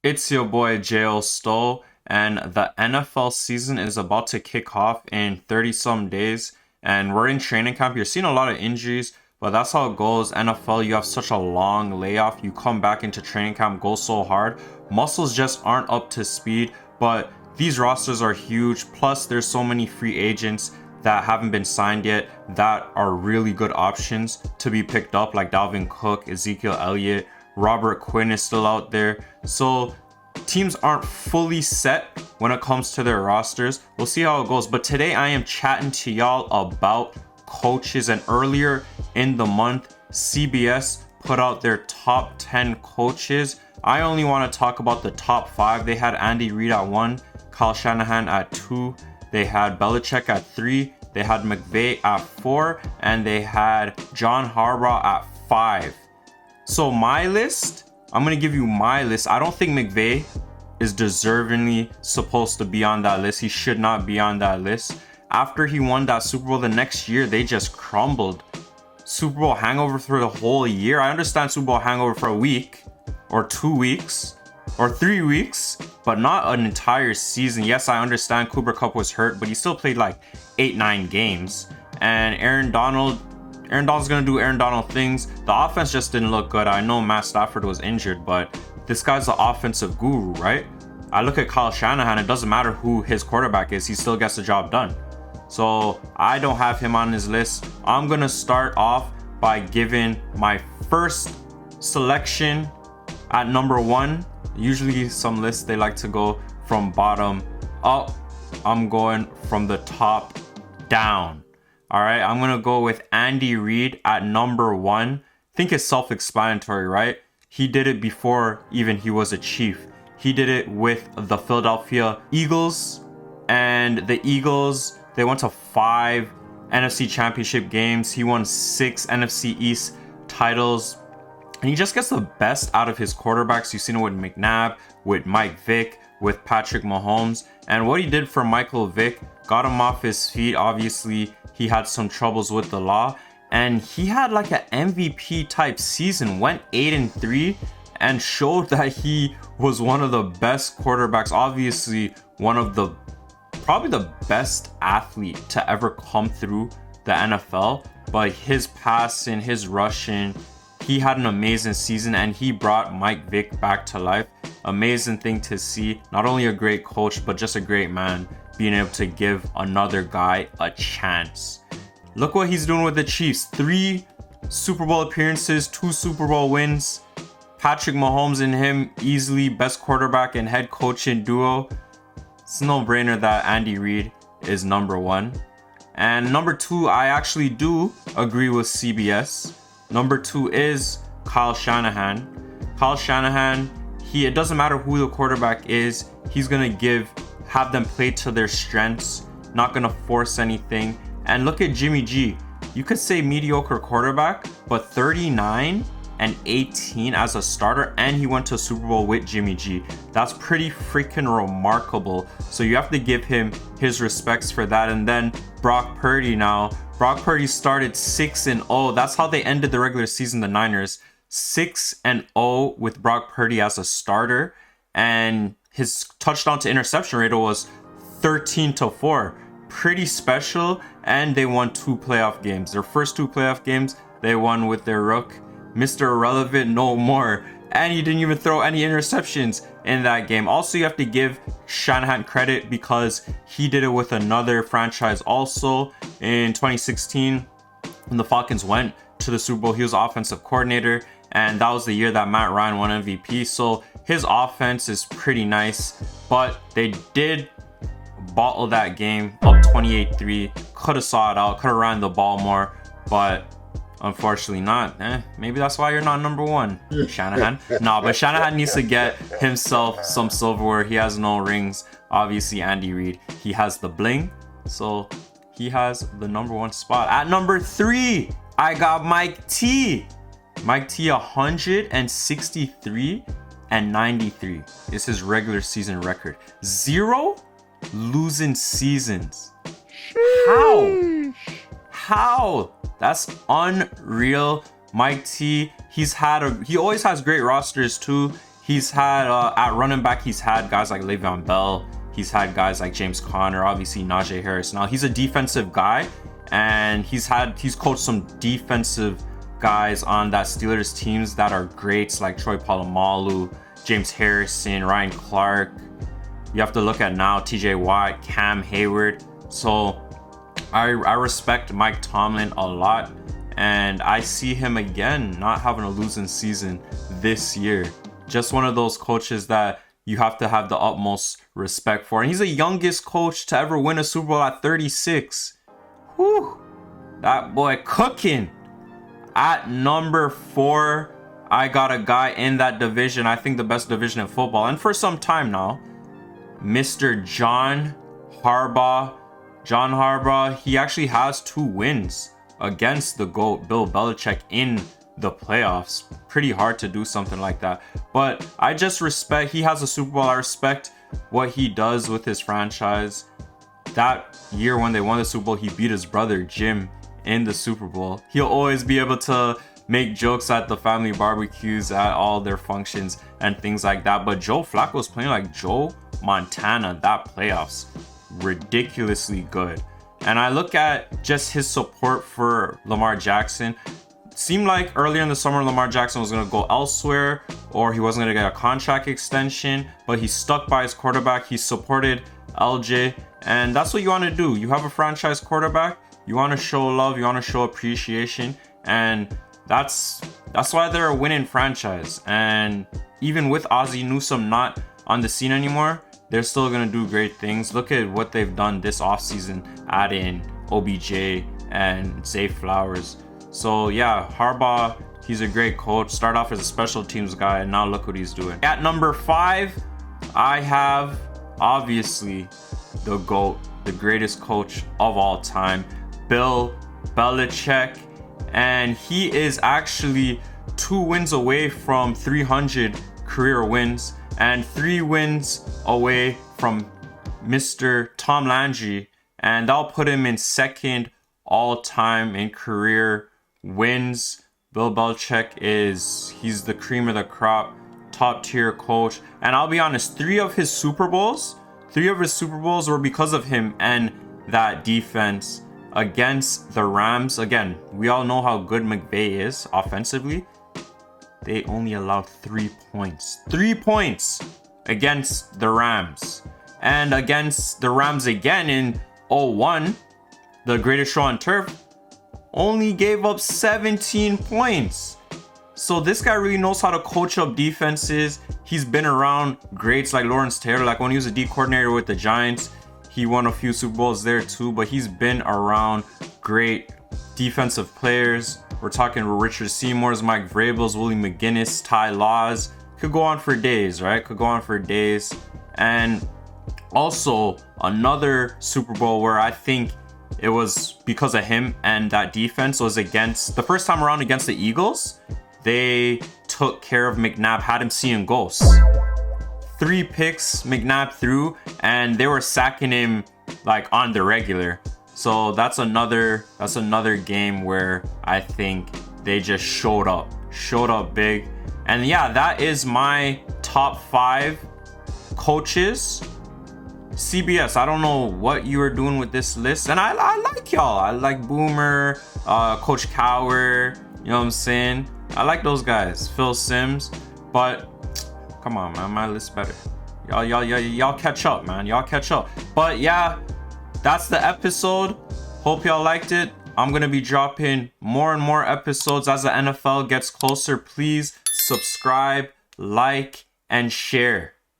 It's your boy Jayo Sto, and the NFL season is about to kick off in 30 some days. And we're in training camp. You're seeing a lot of injuries, but that's how it goes. NFL, you have such a long layoff. You come back into training camp, go so hard. Muscles just aren't up to speed, but these rosters are huge. Plus, there's so many free agents that haven't been signed yet that are really good options to be picked up, like Dalvin Cook, Ezekiel Elliott. Robert Quinn is still out there. So teams aren't fully set when it comes to their rosters. We'll see how it goes. But today I am chatting to y'all about coaches. And earlier in the month, CBS put out their top 10 coaches. I only want to talk about the top 5. They had Andy Reid at 1, Kyle Shanahan at 2, they had Belichick at 3, they had McVay at 4, and they had John Harbaugh at 5. So my list, I'm going to give you my list. I don't think McVay is deservingly supposed to be on that list. He should not be on that list. After he won that Super Bowl the next year, they just crumbled. Super Bowl hangover for the whole year. I understand Super Bowl hangover for a week or 2 weeks or 3 weeks, but not an entire season. Yes, I understand Cooper Kupp was hurt, but he still played like 8-9 games. And Aaron Donald's going to do Aaron Donald things. The offense just didn't look good. I know Matt Stafford was injured, but this guy's the offensive guru, right? I look at Kyle Shanahan. It doesn't matter who his quarterback is. He still gets the job done. So I don't have him on his list. I'm going to start off by giving my first selection at number 1. Usually some lists, they like to go from bottom up. I'm going from the top down. All right, I'm going to go with Andy Reid at number 1. I think it's self-explanatory, right? He did it before even he was a Chief. He did it with the Philadelphia Eagles. And the Eagles, they went to 5 NFC Championship games. He won 6 NFC East titles. And he just gets the best out of his quarterbacks. You've seen it with McNabb, with Mike Vick, with Patrick Mahomes. And what he did for Michael Vick got him off his feet. Obviously, he had some troubles with the law, and he had like an MVP type season, went 8-3 and showed that he was one of the best quarterbacks, obviously probably the best athlete to ever come through the NFL. But his passing, his rushing, he had an amazing season, and he brought Mike Vick back to life. Amazing thing to see. Not only a great coach, but just a great man, being able to give another guy a chance. Look what he's doing with the Chiefs. 3 Super Bowl appearances, 2 Super Bowl wins. Patrick Mahomes and him easily best quarterback and head coaching duo. It's a no-brainer that Andy Reid is number 1. And number 2, I actually do agree with CBS. Number 2 is Kyle Shanahan. Kyle Shanahan, it doesn't matter who the quarterback is, he's going to have them play to their strengths, not going to force anything. And look at Jimmy G. You could say mediocre quarterback, but 39-18 as a starter, and he went to a Super Bowl with Jimmy G. That's pretty freaking remarkable. So you have to give him his respects for that. And then Brock Purdy now. Brock Purdy started 6-0. That's how they ended the regular season, the Niners. 6-0 with Brock Purdy as a starter. And his touchdown to interception rate was 13-4. Pretty special. And they won 2 playoff games. Their first 2 playoff games, they won with their rook, Mr. Irrelevant no more. And he didn't even throw any interceptions in that game. Also, you have to give Shanahan credit because he did it with another franchise also in 2016 when the Falcons went to the Super Bowl. He was offensive coordinator, and that was the year that Matt Ryan won MVP. So his offense is pretty nice, but they did bottle that game up 28-3. Could have saw it out, could have ran the ball more, but unfortunately not. Maybe that's why you're not number 1, Shanahan. No, but Shanahan needs to get himself some silverware. He has no rings. Obviously, Andy Reid, he has the bling, so he has the number 1 spot. At number 3, I got Mike T. Mike T, 163-93 is his regular season record. 0 losing seasons. How? That's unreal. Mike T, he always has great rosters too. He's had at running back, he's had guys like Le'Veon Bell. He's had guys like James Conner, obviously Najee Harris. Now he's a defensive guy, and he's coached some defensive guys on that Steelers teams that are greats, like Troy Polamalu, James Harrison, Ryan Clark. You have to look at now TJ Watt, Cam Hayward. So I respect Mike Tomlin a lot, and I see him again not having a losing season this year. Just one of those coaches that you have to have the utmost respect for. And he's the youngest coach to ever win a Super Bowl at 36. Whew, that boy cooking. At number 4, I got a guy in that division, I think the best division in football, and for some time now, Mr. John Harbaugh. John Harbaugh, he actually has 2 wins against the GOAT, Bill Belichick, in the playoffs. Pretty hard to do something like that. But I just respect, he has a Super Bowl. I respect what he does with his franchise. That year when they won the Super Bowl, he beat his brother Jim in the Super Bowl. He'll always be able to make jokes at the family barbecues, at all their functions and things like that. But Joe Flacco was playing like Joe Montana that playoffs. Ridiculously good. And I look at just his support for Lamar Jackson. Seemed like earlier in the summer Lamar Jackson was going to go elsewhere, or he wasn't going to get a contract extension, but he stuck by his quarterback. He supported LJ, and that's what you want to do. You have a franchise quarterback, you want to show love, you want to show appreciation, and that's why they're a winning franchise. And even with Ozzie Newsome not on the scene anymore, they're still going to do great things. Look at what they've done this offseason, adding OBJ and Zay Flowers. So yeah, Harbaugh, he's a great coach. Start off as a special teams guy, and now look what he's doing. At number 5, I have obviously the GOAT, the greatest coach of all time, Bill Belichick. And he is actually 2 wins away from 300 career wins, and 3 wins away from Mr. Tom Landry, and that'll put him in second all-time in career wins. Bill Belichick he's the cream of the crop, top tier coach. And I'll be honest, 3 of his Super Bowls were because of him and that defense against the Rams. Again, we all know how good McVay is offensively. They only allowed 3 points. 3 points against the Rams. And against the Rams again in 01, the greatest show on turf, only gave up 17 points. So this guy really knows how to coach up defenses. He's been around greats like Lawrence Taylor. Like when he was a D coordinator with the Giants, he won a few Super Bowls there too. But he's been around great defensive players. We're talking Richard Seymour's, Mike Vrabel's, Willie McGinnis, Ty Laws. Could go on for days, right? Could go on for days. And also another Super Bowl where I think it was because of him and that defense was against, the first time around against the Eagles, they took care of McNabb, had him seeing ghosts. 3 picks McNabb threw, and they were sacking him like on the regular. So that's another game where I think they just showed up big. And yeah, that is my top 5 coaches. CBS, I don't know what you are doing with this list, and I like y'all. I like Boomer, Coach Cowher, you know what I'm saying? I like those guys, Phil Simms, but come on, man, my list's better. Y'all catch up, man. Y'all catch up. But yeah, that's the episode. Hope y'all liked it. I'm gonna be dropping more and more episodes as the NFL gets closer. Please subscribe, like, and share.